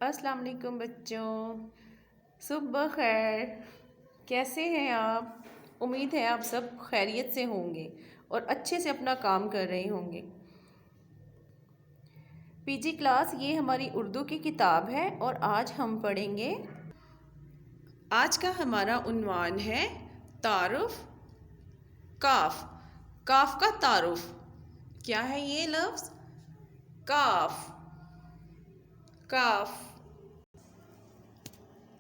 अस्सलाम वालेकुम बच्चों, सुबह खैर। कैसे हैं आप? उम्मीद है आप सब खैरियत से होंगे और अच्छे से अपना काम कर रहे होंगे। पीजी क्लास ये हमारी उर्दू की किताब है और आज हम पढ़ेंगे। आज का हमारा उन्वान है तारुफ काफ। काफ का तारुफ क्या है? ये लफ्ज़ काफ। काफ।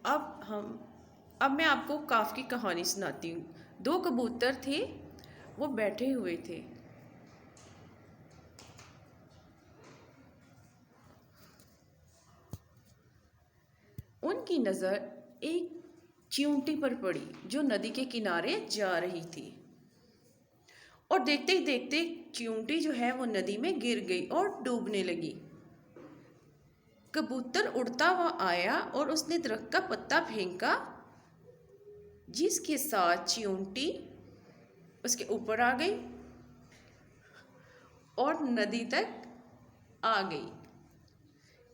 अब मैं आपको काफ की कहानी सुनाती हूँ। दो कबूतर थे, वो बैठे हुए थे। उनकी नज़र एक चींटी पर पड़ी जो नदी के किनारे जा रही थी और देखते ही देखते चींटी जो है वो नदी में गिर गई और डूबने लगी। कबूतर उड़ता हुआ आया और उसने दरख्त का पत्ता फेंका, जिसके साथ चींटी उसके ऊपर आ गई और नदी तक आ गई।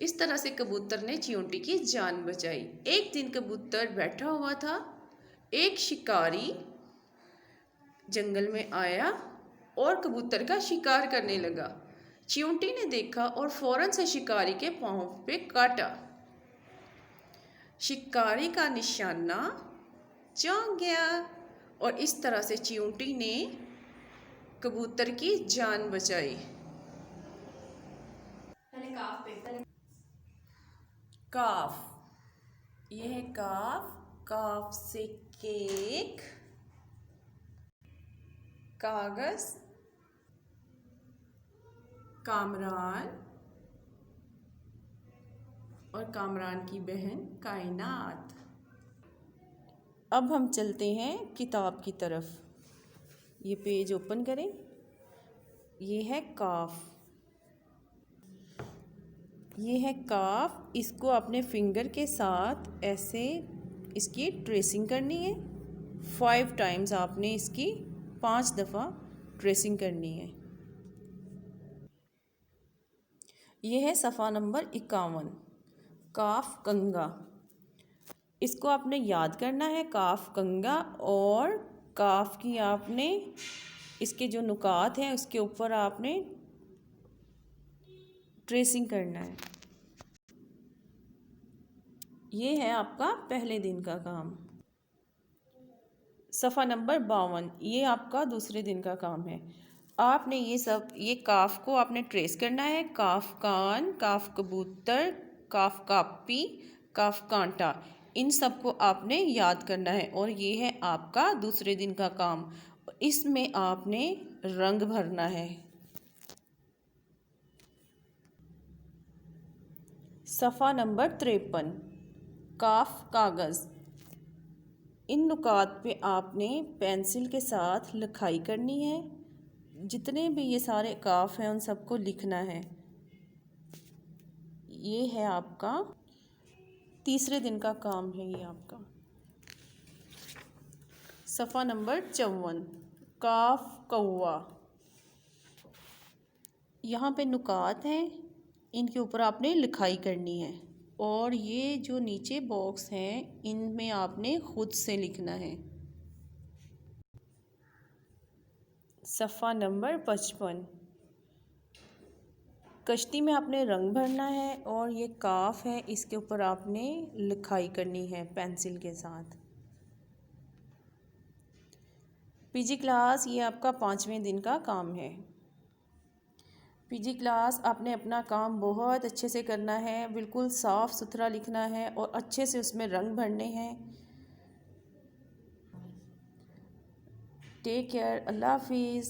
इस तरह से कबूतर ने चींटी की जान बचाई। एक दिन कबूतर बैठा हुआ था, एक शिकारी जंगल में आया और कबूतर का शिकार करने लगा। चींटी ने देखा और फौरन से शिकारी के पाँव पे काटा। शिकारी का निशाना चौंक गया और इस तरह से चींटी ने कबूतर की जान बचाई। काफ, यह है काफ। काफ से केक, कागज, कामरान और कामरान की बहन कायनात। अब हम चलते हैं किताब की तरफ। ये पेज ओपन करें। ये है काफ। ये है काफ। इसको अपने फिंगर के साथ ऐसे इसकी ट्रेसिंग करनी है। 5 टाइम्स आपने इसकी 5 दफ़ा ट्रेसिंग करनी है। यह है सफ़ा नंबर 51, काफ कंगा। इसको आपने याद करना है, काफ कंगा। और काफ की आपने इसके जो नुकात हैं उसके ऊपर आपने ट्रेसिंग करना है। ये है आपका पहले दिन का काम। सफ़ा नंबर 52, ये आपका दूसरे दिन का काम है। आपने ये काफ को आपने ट्रेस करना है। काफ कान, काफ कबूतर, काफ कापी, काफ कांटा, इन सब को आपने याद करना है। और ये है आपका दूसरे दिन का काम। इसमें आपने रंग भरना है। सफ़ा नंबर 53, काफ कागज़। इन नुकात पे आपने पेंसिल के साथ लिखाई करनी है। जितने भी ये सारे काफ हैं उन सबको लिखना है। ये है आपका तीसरे दिन का काम है। ये आपका सफ़ा नंबर 54, काफ कौवा। यहाँ पे नुकात हैं, इनके ऊपर आपने लिखाई करनी है। और ये जो नीचे बॉक्स हैं इनमें आपने खुद से लिखना है। सफ़ा नंबर 55, कश्ती में आपने रंग भरना है। और ये काफ है, इसके ऊपर आपने लिखाई करनी है पेंसिल के साथ। पीजी क्लास ये आपका 5वें दिन का काम है। पीजी क्लास आपने अपना काम बहुत अच्छे से करना है, बिल्कुल साफ़ सुथरा लिखना है और अच्छे से उसमें रंग भरने हैं। टेक केयर, अल्लाह हाफिज़।